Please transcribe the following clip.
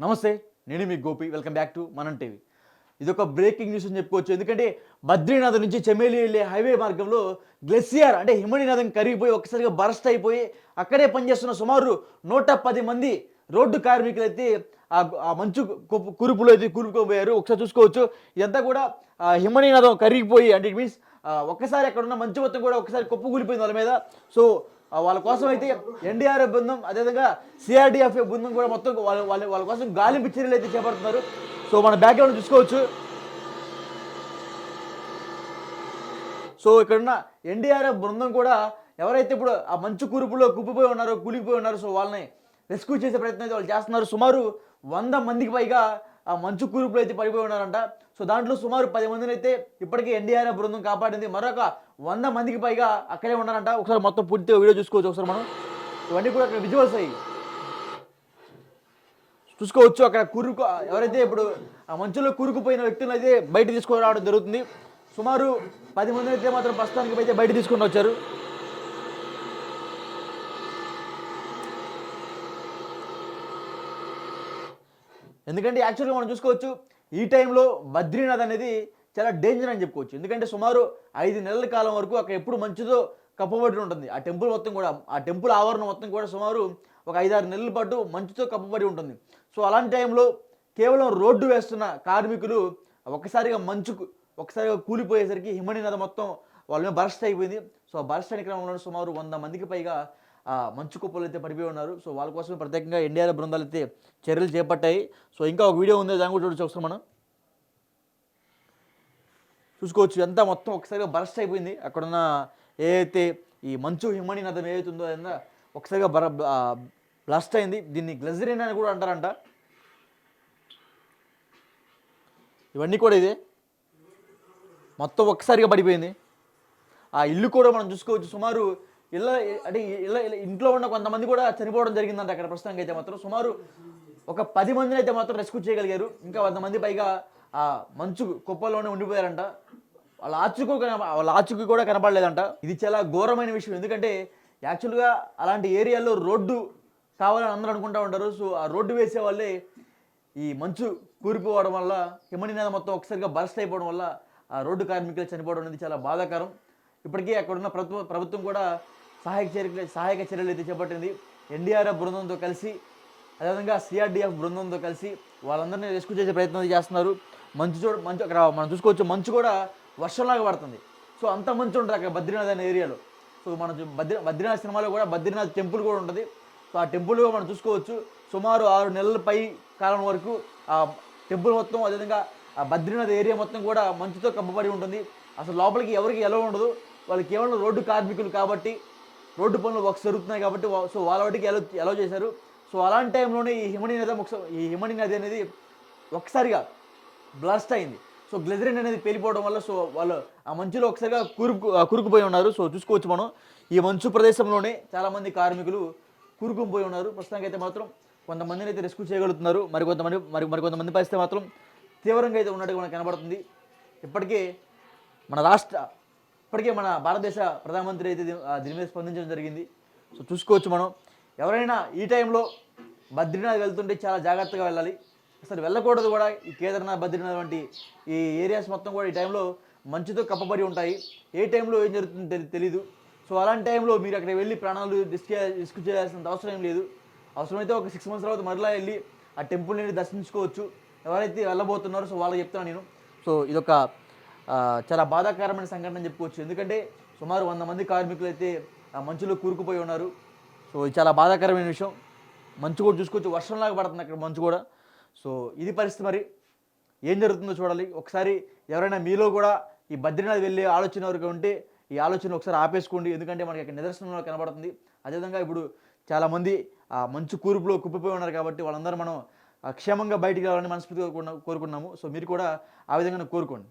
నమస్తే, నేను మీ Gopi. Welcome back to మనం టీవీ. ఇది ఒక బ్రేకింగ్ న్యూస్ అని చెప్పుకోవచ్చు. ఎందుకంటే బద్రీనాథ్ నుంచి చెమేలి వెళ్ళే హైవే మార్గంలో గ్లెసియర్ అంటే హిమనీనదం కరిగిపోయి ఒక్కసారిగా బరస్ట్ అయిపోయి అక్కడే పనిచేస్తున్న సుమారు 110 మంది రోడ్డు కార్మికులు అయితే ఆ మంచు కురుపులో అయితే కూరుకుపోయారు. ఒకసారి చూసుకోవచ్చు. ఇదంతా కూడా హిమనీనదం కరిగిపోయి అంటే ఇట్ మీన్స్ ఒక్కసారి అక్కడ ఉన్న మంచు మొత్తం కూడా ఒకసారి కూలిపోయింది వాళ్ళ మీద. సో వాళ్ళ కోసం అయితే ఎన్డీఆర్ఎఫ్ బృందం అదేవిధంగా సిఆర్డిఎఫ్ బృందం కూడా మొత్తం వాళ్ళ కోసం గాలింపు చర్యలు అయితే చేపడుతున్నారు. సో మన బ్యాక్గ్రౌండ్ చూసుకోవచ్చు. సో ఇక్కడున్న ఎన్డీఆర్ఎఫ్ బృందం కూడా ఎవరైతే ఇప్పుడు ఆ మంచు కురుపులో కుప్పిపోయి ఉన్నారో కూలిపోయి ఉన్నారో సో వాళ్ళని రెస్క్యూ చేసే ప్రయత్నం అయితే వాళ్ళు చేస్తున్నారు. సుమారు 100 మందికి పైగా ఆ మంచు కురుపులో అయితే పడిపోయి ఉన్నారంట. సో దాంట్లో సుమారు 10 మందిని అయితే ఇప్పటికీ ఎన్డీఆర్ఎఫ్ బృందం కాపాడింది. మరొక 100 మందికి పైగా అక్కడే ఉన్నారంట. ఒకసారి మొత్తం పూర్తిగా వీడియో చూసుకోవచ్చు. ఒకసారి మనం ఇవన్నీ కూడా అక్కడ విజువల్స్ అయ్యి చూసుకోవచ్చు. అక్కడ ఎవరైతే ఇప్పుడు ఆ మంచులో కూరుకుపోయిన వ్యక్తులను అయితే బయట తీసుకొని రావడం జరుగుతుంది. సుమారు 10 మంది అయితే మాత్రం ప్రస్తుతానికి అయితే బయట తీసుకొని వచ్చారు. ఎందుకంటే యాక్చువల్గా మనం చూసుకోవచ్చు ఈ టైంలో బద్రీనాథ్ అనేది చాలా డేంజర్ అని చెప్పుకోవచ్చు. ఎందుకంటే సుమారు 5 నెలల కాలం వరకు అక్కడ ఎప్పుడు మంచుతో కప్పబడి ఉంటుంది. ఆ టెంపుల్ మొత్తం కూడా ఆ టెంపుల్ ఆవరణ మొత్తం కూడా సుమారు ఒక 5-6 నెలల పాటు మంచుతో కప్పబడి ఉంటుంది. సో అలాంటి టైంలో కేవలం రోడ్డు వేస్తున్న కార్మికులు ఒకసారిగా కూలిపోయేసరికి హిమనీనదం మొత్తం వాళ్ళ మీద బరస్ట్ అయిపోయింది. సో ఆ బరస్ట్ అయిన క్రమంలో సుమారు 100 మందికి పైగా మంచు కుప్పలు అయితే పడిపోయి ఉన్నారు. సో వాళ్ళ కోసమే ప్రత్యేకంగా ఎన్డీఆర్ఎఫ్ బృందాలు అయితే చర్యలు చేపట్టాయి. సో ఇంకా ఒక వీడియో ఉంది, దాన్ని కూడా చూడొచ్చు. ఒకసారి మనం చూసుకోవచ్చు. అంతా మొత్తం ఒకసారిగా బరస్ట్ అయిపోయింది. అక్కడున్న ఏదైతే ఈ మంచు హిమనీనదం ఏదైతే ఉందో అదంతా ఒకసారిగా బ్లాస్ట్ అయింది. దీన్ని గ్లెజరిన్ అని కూడా అంటారంట. ఇవన్నీ కూడా ఇదే మొత్తం ఒక్కసారిగా పడిపోయింది. ఆ ఇల్లు కూడా మనం చూసుకోవచ్చు. సుమారు ఇంట్లో ఉన్న కొంతమంది కూడా చనిపోవడం జరిగిందంట. అక్కడ ప్రస్తుతానికి అయితే మాత్రం సుమారు ఒక 10 మందిని అయితే మాత్రం రెస్క్యూ చేయగలిగారు. ఇంకా 100 మంది పైగా ఆ మంచు కుప్పల్లోనే ఉండిపోయారంట. వాళ్ళ ఆచూకీ కూడా కనపడలేదంట. ఇది చాలా ఘోరమైన విషయం. ఎందుకంటే యాక్చువల్గా అలాంటి ఏరియాలో రోడ్డు కావాలని అందరూ అనుకుంటూ ఉంటారు. సో ఆ రోడ్డు వేసే వాళ్ళే ఈ మంచు కూరిపోవడం వల్ల హిమనీనదం మొత్తం ఒకసారిగా బరస్ట్ అయిపోవడం వల్ల ఆ రోడ్డు కార్మికులు చనిపోవడం అనేది చాలా బాధాకరం. ఇప్పటికీ అక్కడున్న ప్రభుత్వం కూడా సహాయక చర్యలు అయితే చేపట్టింది. ఎన్డీఆర్ఎఫ్ బృందంతో కలిసి అదేవిధంగా సిఆర్డిఎఫ్ బృందంతో కలిసి వాళ్ళందరినీ రెస్క్యూ చేసే ప్రయత్నం చేస్తున్నారు. మంచు అక్కడ మనం చూసుకోవచ్చు. మంచు కూడా వర్షంలాగా పడుతుంది. సో అంత మంచు ఉంటుంది అక్కడ బద్రీనాథ్ అనే ఏరియాలో. సో మన బద్రీనాథ్ సినిమాలో కూడా బద్రీనాథ్ టెంపుల్ కూడా ఉంటుంది. సో ఆ టెంపుల్ మనం చూసుకోవచ్చు. సుమారు 6 నెలల పై కాలం వరకు ఆ టెంపుల్ మొత్తం అదేవిధంగా ఆ బద్రీనాథ్ ఏరియా మొత్తం కూడా మంచుతో కప్పబడి ఉంటుంది. అసలు లోపలికి ఎవరికి ఎలా ఉండదు. వాళ్ళు కేవలం రోడ్డు కార్మికులు కాబట్టి రోడ్డు పనులు వర్క్స్ జరుగుతున్నాయి కాబట్టి సో వాళ్ళ వాటికి ఎలా చేశారు. సో అలాంటి టైంలోనే ఈ హిమనీనది అనేది ఒకసారిగా బ్లాస్ట్ అయింది. సో గ్లెజరిన్ అనేది పేలిపోవడం వల్ల సో వాళ్ళు ఆ మంచులో ఒకసారిగా కూరుకుపోయి ఉన్నారు. సో చూసుకోవచ్చు మనం ఈ మంచు ప్రదేశంలోనే చాలామంది కార్మికులు కూరుకుపోయి ఉన్నారు. ప్రస్తుతానికి అయితే మాత్రం కొంతమందిని అయితే రెస్క్యూ చేయగలుగుతున్నారు. మరికొంతమంది పరిస్థితి మాత్రం తీవ్రంగా అయితే ఉన్నట్టుగా మనకు కనబడుతుంది. ఇప్పటికే మన భారతదేశ ప్రధానమంత్రి అయితే దీని మీద స్పందించడం జరిగింది. సో చూసుకోవచ్చు మనం ఎవరైనా ఈ టైంలో బద్రీనాథ్ వెళ్తుంటే చాలా జాగ్రత్తగా వెళ్ళాలి. అసలు వెళ్ళకూడదు కూడా. ఈ కేదార్నాథ్ బద్రీనాథ్ వంటి ఈ ఏరియాస్ మొత్తం కూడా ఈ టైంలో మంచుతో కప్పబడి ఉంటాయి. ఏ టైంలో ఏం జరుగుతుందో తెలీదు. సో అలాంటి టైంలో మీరు అక్కడ వెళ్ళి ప్రాణాలు రిస్క్ చేయాల్సినంత అవసరం ఏం లేదు. అవసరమైతే ఒక 6 months తర్వాత మరలా వెళ్ళి ఆ టెంపుల్ని దర్శించుకోవచ్చు ఎవరైతే వెళ్ళబోతున్నారో. సో వాళ్ళకి చెప్తాను నేను. సో ఇదొక చాలా బాధాకరమైన సంఘటన అని చెప్పుకోవచ్చు. ఎందుకంటే సుమారు 100 మంది కార్మికులు అయితే ఆ మంచులో కూరుకుపోయి ఉన్నారు. సో ఇది చాలా బాధాకరమైన విషయం. మంచు కూడా చూసుకోవచ్చు, వర్షంలాగా పడుతుంది అక్కడ మంచు కూడా. సో ఇది పరిస్థితి. మరి ఏం జరుగుతుందో చూడాలి. ఒకసారి ఎవరైనా మీలో కూడా ఈ బద్రీనాథ్ వెళ్ళే ఆలోచన వరకు ఉంటే ఈ ఆలోచన ఒకసారి ఆపేసుకోండి. ఎందుకంటే మనకి అక్కడ నిదర్శనంలో కనబడుతుంది. అదేవిధంగా ఇప్పుడు చాలామంది ఆ మంచు కూర్పులో కుప్పిపోయి ఉన్నారు కాబట్టి వాళ్ళందరూ మనం క్షేమంగా బయటికి రావాలని మనస్ఫూర్తిగా కోరుకున్నాము. సో మీరు కూడా ఆ విధంగా కోరుకోండి.